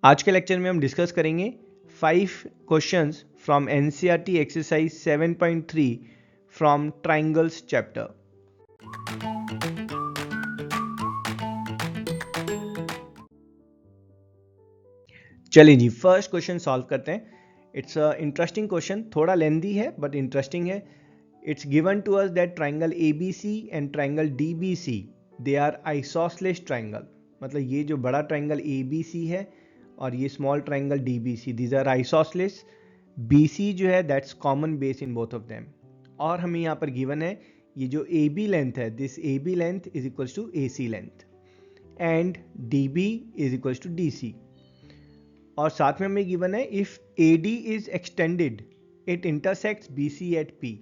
आज के लेक्चर में हम डिस्कस करेंगे 5 questions from NCERT exercise 7.3 from triangles chapter. चलिए जी, फर्स्ट क्वेश्चन सॉल्व करते हैं। इट्स अ इंटरेस्टिंग क्वेश्चन, थोड़ा लेंदी है बट इंटरेस्टिंग है। It's given to us that triangle ABC and triangle DBC they are isosceles triangle. मतलब ये जो बड़ा ट्राइंगल ABC है और ये small triangle DBC, these are isosceles. BC जो है that's common base in both of them. और हमें यहाँ पर गिवन है ये जो AB लेंथ है, this AB length is equals to AC length and DB is equals to DC। और साथ में हमें गिवन है if AD is extended it intersects BC at P।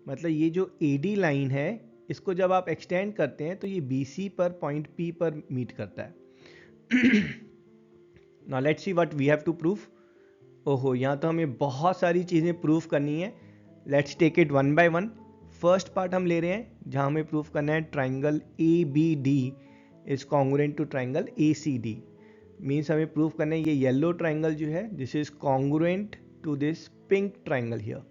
मतलब ये जो AD लाइन है इसको जब आप एक्सटेंड करते हैं तो ये BC पर पॉइंट P पर मीट करता है। Now let's see what we have to prove. ओहो, यहाँ तो हमें बहुत सारी चीज़ें प्रूव करनी है। Let's take it one by one. First part हम ले रहे हैं जहाँ हमें प्रूव करना है triangle ABD is congruent to triangle ACD। Means हमें प्रूव करना है ये येलो ट्राइंगल जो है this is congruent to this pink triangle here.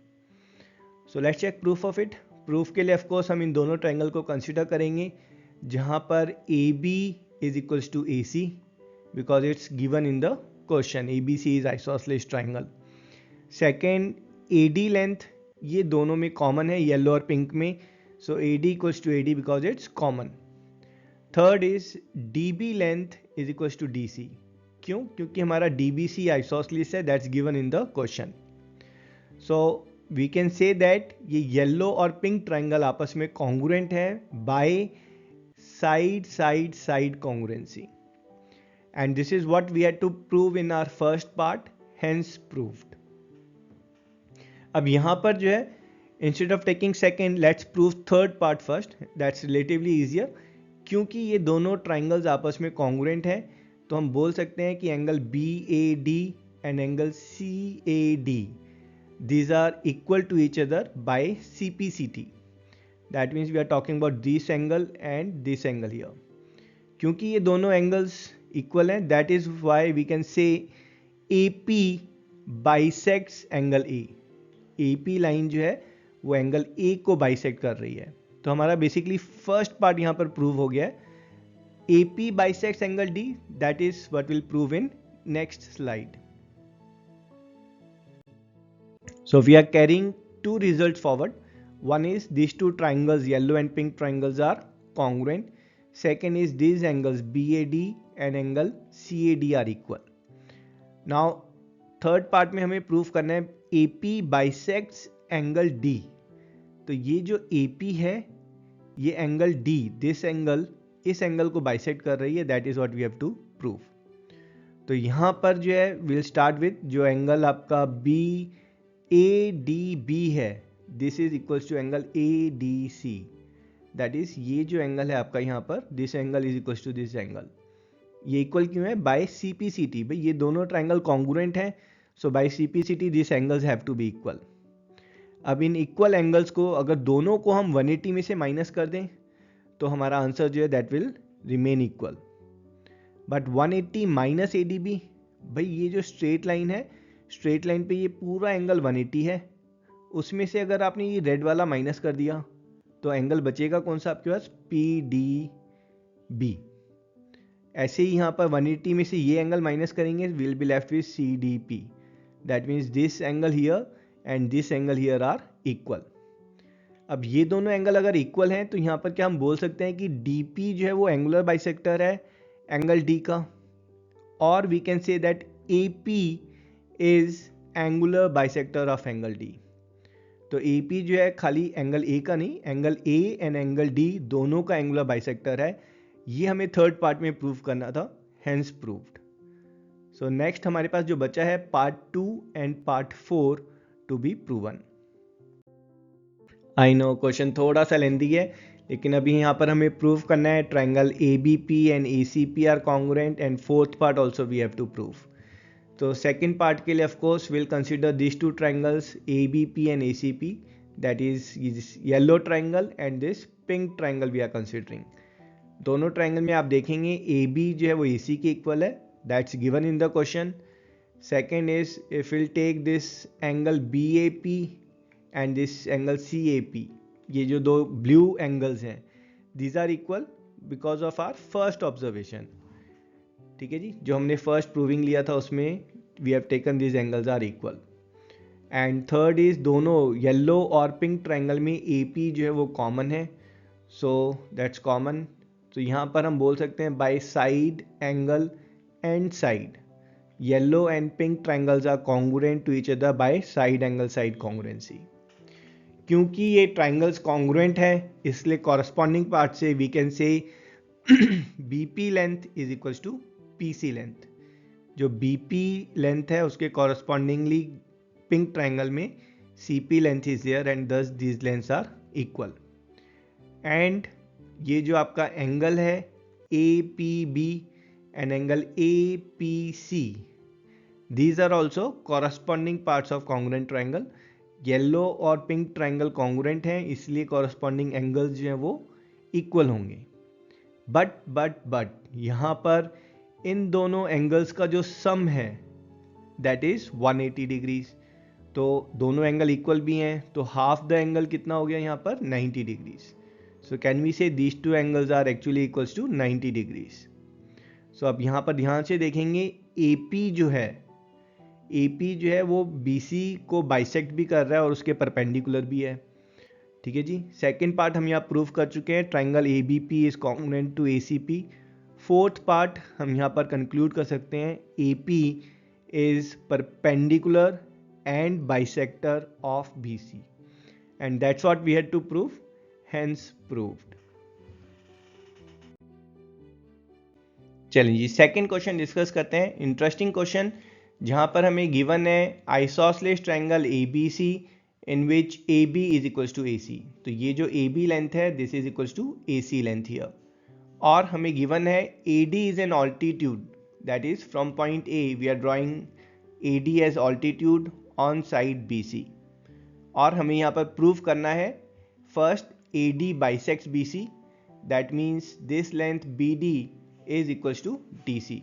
So let's check proof of it. Proof के लिए ऑफकोर्स हम इन दोनों ट्राइंगल को कंसिडर करेंगे जहाँ पर AB is equals to AC because it's given in the question ABC is isosceles triangle. Second, AD length ये दोनों में कॉमन है, येलो और पिंक में, so AD equals to AD because it's common. Third is DB length is equals to DC. क्यों? क्योंकि हमारा DBC isosceles है, that's given in the question. So we can say that ये yellow और pink triangle आपस में congruent है by side side side congruency. And this is what we had to prove in our first part, hence proved. अब यहाँ पर जो है instead of taking second, let's prove third part first. That's relatively easier. क्योंकि ये दोनों triangles आपस में congruent हैं तो हम बोल सकते हैं कि angle BAD and angle CAD these are equal to each other by CPCT. That means we are talking about this angle and this angle here. क्योंकि ये दोनों एंगल्स इक्वल हैं that is why we can say AP bisects angle A। AP line जो है वो angle A को bisect कर रही है। तो हमारा बेसिकली फर्स्ट पार्ट यहाँ पर प्रूव हो गया है। AP bisects angle D, that is what will prove in next slide. So we are carrying two results forward. One is these two triangles, yellow and pink triangles, are congruent. Second is these angles BAD and angle CAD are equal. Now third part में हमें prove करना है AP bisects angle D. तो ये जो AP है ये angle D, this angle इस एंगल को बाइसेक्ट कर रही है, that is what we have to prove. तो यहाँ पर जो है विल स्टार्ट विथ जो एंगल आपका BADB है, this is equals to angle ADC। That is ये जो एंगल है आपका यहाँ पर, this angle is equals to this angle. ये इक्वल क्यों है? By CPCT। भाई ये दोनों ट्राइंगल कॉन्ग्रुएंट हैं, सो bye CPCT this angles have to be equal. अब इन इक्वल एंगल्स को अगर दोनों को हम 180 में से माइनस कर दें तो हमारा आंसर जो है that will remain equal. But 180 minus ADB, भाई ये जो स्ट्रेट लाइन है, स्ट्रेट लाइन पे ये पूरा एंगल 180 है, उसमें से अगर आपने ये रेड वाला माइनस कर दिया तो एंगल बचेगा कौन सा आपके पास? PDB। ऐसे ही यहाँ पर 180 में से ये एंगल माइनस करेंगे, will be left with CDP। That means this angle here and this angle here are equal. अब ये दोनों एंगल अगर इक्वल हैं तो यहाँ पर क्या हम बोल सकते हैं कि DP जो है वो एंगुलर बाइसेक्टर है एंगल D का, और we can say that AP is angular bisector of angle D। तो AP जो है खाली एंगल A का नहीं, angle A and angle D दोनों का एंगुलर बाइसेक्टर है। ये हमें थर्ड पार्ट में प्रूव करना था, हेंस प्रूव्ड। सो नेक्स्ट हमारे पास जो बचा है part 2 and part 4 to be proven. I know question थोड़ा सा लेंदी है, लेकिन अभी यहाँ पर हमें प्रूव करना है triangle ABP and ACP are congruent and fourth part also we have to prove. तो सेकेंड पार्ट के लिए of course will consider this two triangles ABP and ACP, that is yellow triangle and this pink triangle we are considering. दोनों triangle में आप देखेंगे AB जो है वो AC के इक्वल है, that's given in the question. Second is if we'll take this angle BAP and this angle CAP, ये जो दो blue angles हैं, these are equal because of our first observation. ठीक है जी, जो हमने फर्स्ट प्रूविंग लिया था उसमें we have taken this angles are equal. And third is दोनों येलो और पिंक ट्रायंगल में AP जो है वो कॉमन है, सो दैट्स कॉमन. तो यहाँ पर हम बोल सकते हैं by side angle and side yellow and pink triangles are congruent to each other by side angle side congruency. क्योंकि ये ट्रायंगल्स कॉन्ग्रुएंट है इसलिए कॉरस्पॉन्डिंग पार्ट से we can say BP length is equals to PC length. जो BP length है उसके correspondingly pink triangle में CP length is there and this these lengths are equal. And ये जो आपका एंगल है APB and angle APC, these are also corresponding parts of congruent triangle. Yellow और pink triangle congruent हैं इसलिए corresponding angles जो हैं वो इक्वल होंगे. बट यहाँ पर इन दोनों एंगल्स का जो सम है दैट इज 180 डिग्रीज. तो दोनों एंगल इक्वल भी हैं तो हाफ द एंगल कितना हो गया यहाँ पर 90 degrees. So can we say these two angles are actually equals to 90 degrees. So अब यहाँ पर ध्यान से देखेंगे AP जो है वो BC को बाइसेक्ट भी कर रहा है और उसके परपेंडिकुलर भी है. ठीक है जी, सेकेंड पार्ट हम यहाँ प्रूव कर चुके हैं, triangle ABP is congruent to ACP. Fourth part हम यहाँ पर कंक्लूड कर सकते हैं AP is perpendicular and bisector of BC and that's what we had to prove, hence proved. चलिए जी सेकेंड क्वेश्चन डिस्कस करते हैं. इंटरेस्टिंग क्वेश्चन जहाँ पर हमें गिवन है isosceles triangle ABC in which AB is equals to AC. तो ये जो AB लेंथ है this is equals to AC length here. और हमें गिवन है AD is an altitude, that is from point A we are drawing AD as altitude on side BC. और हमें यहाँ पर प्रूव करना है first AD bisects BC, that means this length BD is equals to DC.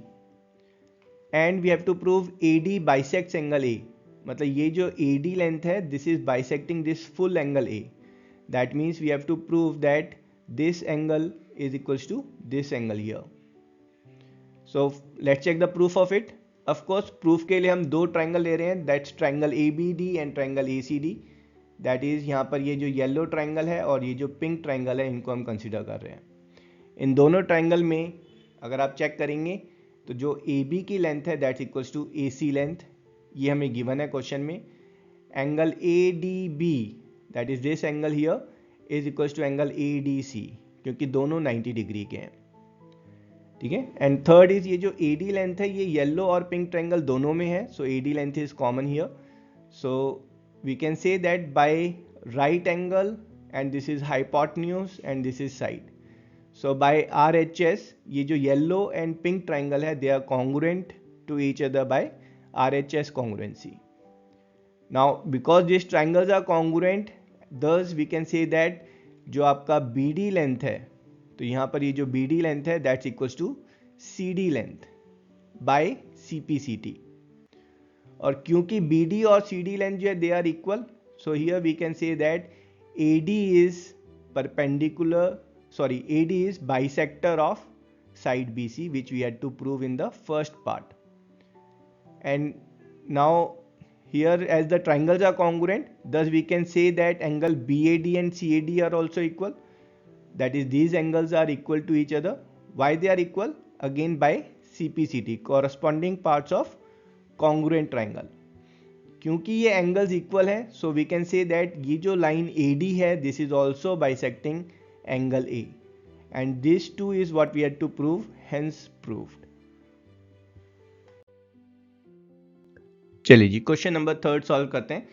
And we have to prove AD bisects angle A. मतलब ये जो AD length है this is bisecting this full angle A. That means we have to prove that this angle is equals to this angle here. So let's check the proof of it. Of course proof के लिए हम दो triangle ले रहे हैं, that's triangle ABD and triangle ACD. That is यहाँ पर ये जो येलो ट्राइंगल है और ये जो पिंक ट्राइंगल है इनको हम कंसिडर कर रहे हैं. इन दोनों ट्राइंगल में अगर आप चेक करेंगे तो जो AB की लेंथ है that's equals to AC length, ये हमें गिवन है क्वेश्चन में. Angle ADB that is this angle here is equals to angle ADC क्योंकि दोनों 90 डिग्री के हैं. ठीक है. एंड थर्ड इज ये जो AD लेंथ है ये येलो और पिंक ट्रायंगल दोनों में है, so AD length is common here. So we can say that by right angle and this is hypotenuse and this is side. So by RHS ये जो येलो एंड पिंक ट्रायंगल है they are congruent to each other by RHS congruency. Now because these triangles are congruent, thus we can say that जो आपका BD length है तो यहाँ पर ये जो BD लेंथ है that's equals to CD length by CPCT. और क्योंकि BD और CD लेंथ जो है they are equal, so here we can say that AD is bisector of side BC which we had to prove in the first part. And now here as the triangles are congruent, thus we can say that angle BAD and CAD are also equal, that is these angles are equal to each other. Why they are equal? Again by CPCT, corresponding parts of congruent triangle. क्योंकि ये angles equal है so we can say that ये जो line AD है this is also bisecting angle A and this too is what we had to prove, hence proved. चलिए जी question number third solve करते हैं.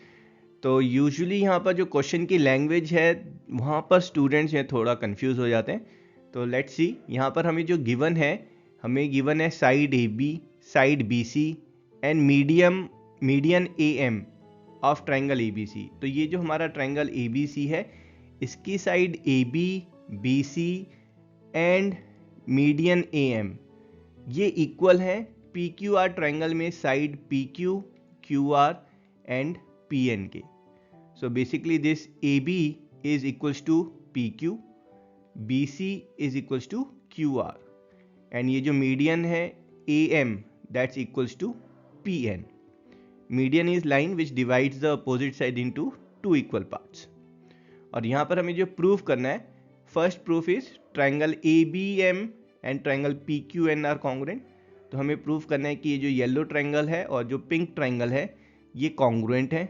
तो यूजुअली यहाँ पर जो क्वेश्चन की लैंग्वेज है वहाँ पर स्टूडेंट्स हैं थोड़ा कंफ्यूज हो जाते हैं. तो लेट्स सी यहाँ पर हमें जो गिवन है, हमें गिवन है side AB, side BC and median AM of triangle ABC. तो ये जो हमारा ट्राइंगल ABC है इसकी side AB, BC and median AM ये इक्वल हैं पी क्यू आर ट्राइंगल में side P Q, Q R and P N के. So basically this A B is equals to P Q, B C is equals to Q R, and ये जो median है A M that's equals to P N. Median is line which divides the opposite side into two equal parts. और यहाँ पर हमें जो prove करना है, first proof is triangle A B M and triangle P Q N are congruent. तो हमें prove करना है कि ये जो येलो ट्राइंगल है और जो पिंक ट्राइंगल है ये कॉन्ग्रुएंट है.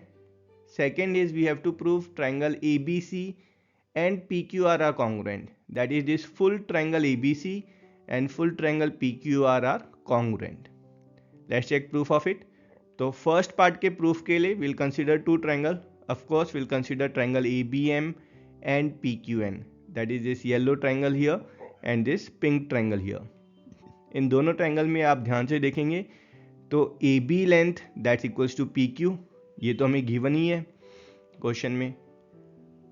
Second is we have to prove triangle A B C and P Q R congruent. That is this full triangle A B C and full triangle P Q R congruent. Let's check proof of it. तो first part के proof के लिए will consider two triangle. Of course will consider triangle A B M and P Q N. That is this yellow triangle here and this pink triangle here. इन दोनों triangle में आप ध्यान से देखेंगे तो A B length that's equals to P Q, ये तो हमें गिवन ही है क्वेश्चन में.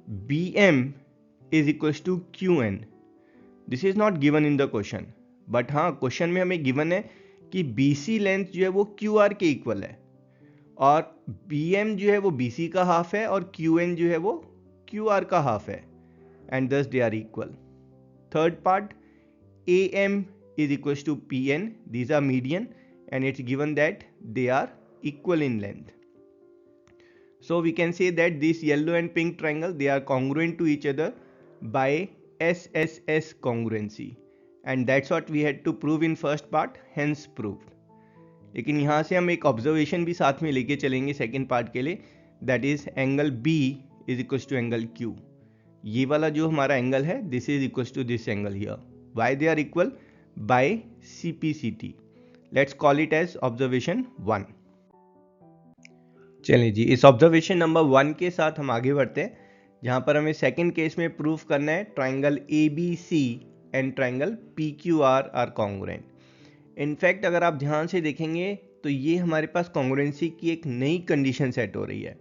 B M is equals to Q N. This is not given in the question, but हाँ क्वेश्चन में हमें गिवन है कि बी सी लेंथ जो है वो क्यू आर के इक्वल है, और बी एम जो है वो बी सी का हाफ है और क्यू एन जो है वो क्यू आर का हाफ है, and thus they are equal. Third part A M is equals to Pn. These are median and it's given that they are equal in length. So we can say that this yellow and pink triangle, they are congruent to each other by SSS congruency, and that's what we had to prove in first part, hence proved. लेकिन यहाँ से हम एक observation भी साथ में लेके चलेंगे सेकेंड पार्ट के लिए, that is angle B is equal to angle Q. ये वाला जो हमारा एंगल है this is equal to this angle here. Why they are equal? by CPCT. Let's call it as observation 1. चलिए जी, इस ऑब्जर्वेशन नंबर 1 के साथ हम आगे बढ़ते हैं, जहां पर हमें सेकंड केस में प्रूफ करना है triangle ABC and triangle PQR are congruent. In fact अगर आप ध्यान से देखेंगे तो ये हमारे पास कॉन्ग्रुएंसी की एक नई कंडीशन सेट हो रही है.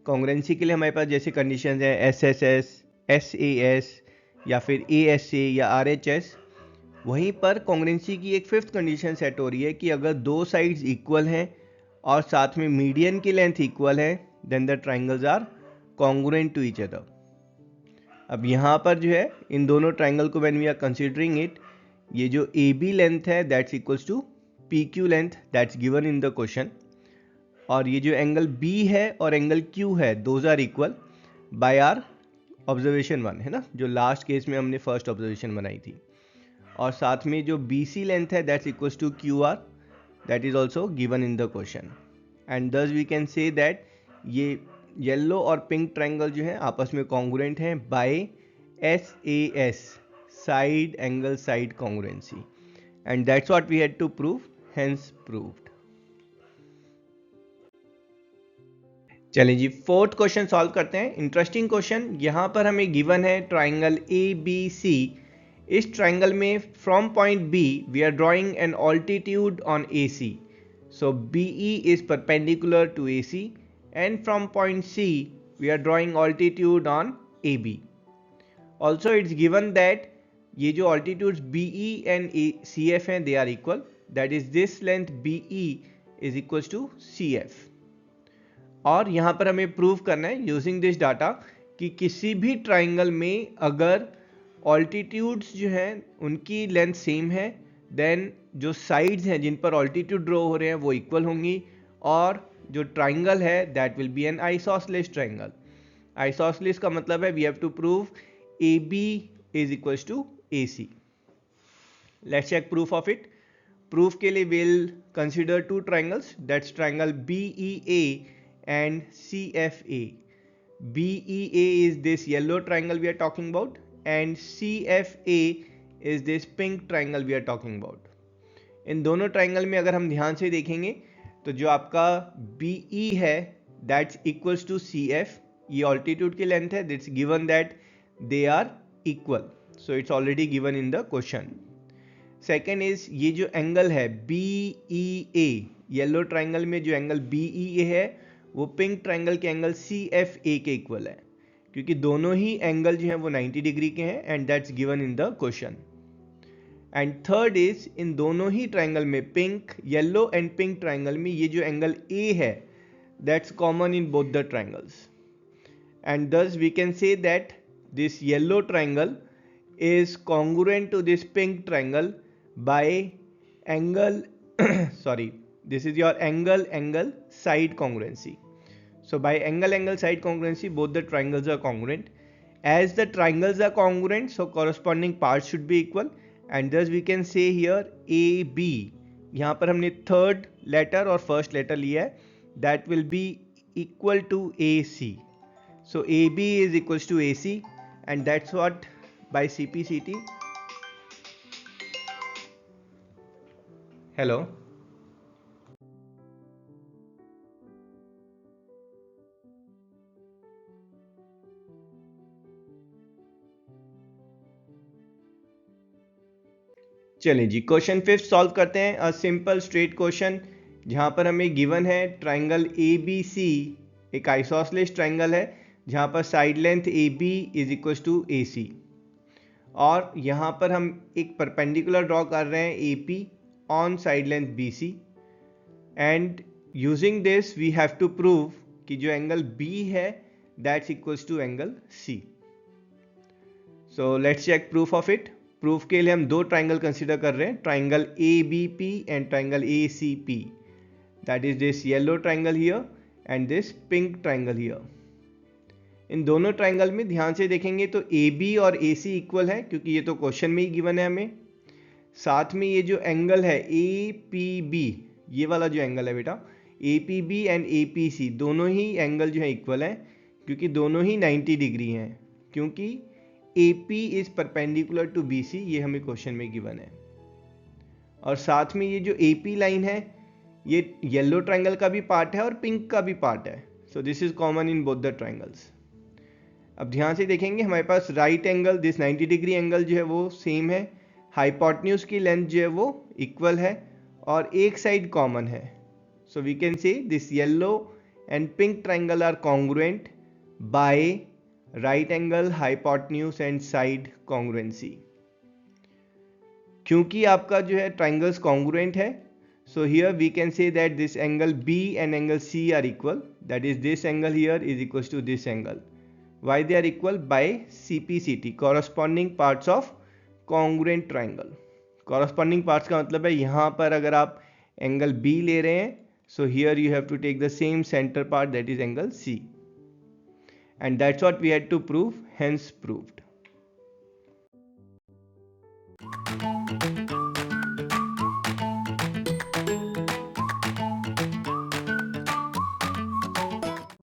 कॉन्ग्रुएंसी के लिए हमारे पास जैसे कंडीशन है SSS, SAS या फिर ASA या RHS, वहीं पर कॉन्ग्रुएंसी की एक फिफ्थ कंडीशन सेट हो रही है कि अगर दो साइड्स इक्वल हैं और साथ में मीडियन की लेंथ इक्वल है then the triangles are congruent to each other. अब यहाँ पर जो है इन दोनों ट्राइंगल को when we are considering it, ये जो ए बी लेंथ है that's equals to P Q length that's given in the question, और ये जो एंगल बी है और एंगल क्यू है those are equal by our observation 1 है ना, जो लास्ट केस में हमने फर्स्ट ऑब्जर्वेशन बनाई थी. और साथ में जो BC लेंथ है that's equals to QR, that is also given in the question. And thus we can say that ये येलो और पिंक ट्राइंगल जो है आपस में कॉन्ग्रुएंट हैं by SAS, side angle side congruency, and that's what we had to prove, hence proved. चलिए जी, fourth question solve करते हैं. Interesting question. यहाँ पर हमें गिवन है ट्राइंगल ABC. इस ट्राइंगल में from point B we are drawing an altitude on AC. So BE is perpendicular to AC and from point C we are drawing altitude on AB. Also it's given that ये जो altitudes BE and CF हैं they are equal, that is this length BE is equal to CF. और यहाँ पर हमें prove करना है using this data कि किसी भी ट्राइंगल में अगर ऑल्टीट्यूड्स जो हैं उनकी लेंथ सेम है देन जो साइड्स हैं जिन पर ऑल्टीट्यूड ड्रॉ हो रहे हैं वो इक्वल होंगी, और जो ट्राइंगल है that will be an isosceles triangle. Isosceles का मतलब है we have to prove AB is equal to AC. Let's check proof of it. Proof के लिए will consider two triangles, that's triangle BEA and CFA. BEA is this yellow triangle we are talking about and CFA is this pink triangle we are talking about. इन दोनों triangle में अगर हम ध्यान से देखेंगे तो जो आपका BE है that's equals to CF, ये ऑल्टीट्यूड की लेंथ है, that's given that they are equal, so it's already given in the question. Second is ये जो एंगल है BEA, येलो ट्राइंगल में जो एंगल BEA है वो पिंक ट्राइंगल के एंगल CFA के इक्वल है, क्योंकि दोनों ही एंगल जो है वो 90 डिग्री के हैं and that's given in the question. And third is in दोनों ही ट्राइंगल में pink yellow and pink triangle में ये जो एंगल ए है that's common in both the triangles and thus we can say that this yellow triangle is congruent to this pink triangle by angle sorry, this is your angle side congruency. So by angle side congruency both the triangles are congruent. As the triangles are congruent, so corresponding parts should be equal and thus we can say here AB, यहाँ पर हमने third letter और first letter लिया है, that will be equal to AC. So AB is equals to AC and that's what by CPCT. Hello. चलिए जी question fifth solve करते हैं. A simple straight question जहाँ पर हमें गिवन है ट्राइंगल ABC एक आइसोसेलेस ट्राइंगल है जहाँ पर side length AB is equal to AC और यहाँ पर हम एक परपेंडिकुलर ड्रॉ कर रहे हैं AP on side length BC and using this we have to prove कि जो एंगल B है that's equals to angle C. So let's check proof of it. Proof के लिए हम दो ट्राइंगल कंसीडर कर रहे हैं, triangle ABP and triangle ACP. That is this yellow triangle here and this pink triangle here. इन दोनों ट्राइंगल में ध्यान से देखेंगे तो AB और AC इक्वल है क्योंकि ये तो क्वेश्चन में ही गिवन है हमें. साथ में ये जो एंगल है APB, ये वाला जो एंगल है बेटा APB एंड APC दोनों ही एंगल जो है इक्वल है क्योंकि दोनों ही 90 डिग्री हैं क्योंकि AP is perpendicular to BC, ये हमें क्वेश्चन में गिवन है. और साथ में ये जो AP लाइन है ये येलो ट्राइंगल का भी पार्ट है और पिंक का भी पार्ट है. So this is common in both the triangles. अब ध्यान से देखेंगे हमारे पास right angle this 90 degree angle जो है वो सेम है, हाइपोटेन्यूज की लेंथ जो है वो इक्वल है और एक साइड कॉमन है. So we can say this yellow and pink triangle are congruent by right angle hypotenuse and side congruency. क्योंकि आपका जो है ट्राइंगल्स कॉन्ग्रुएंट है so here we can say that this angle B and angle C are equal, that is this angle here is equals to this angle. Why they are equal? By CPCT, corresponding parts of congruent triangle. corresponding parts का मतलब है यहाँ पर अगर आप angle B ले रहे हैं so here you have to take the same center part that is angle C and that's what we had to prove, hence proved.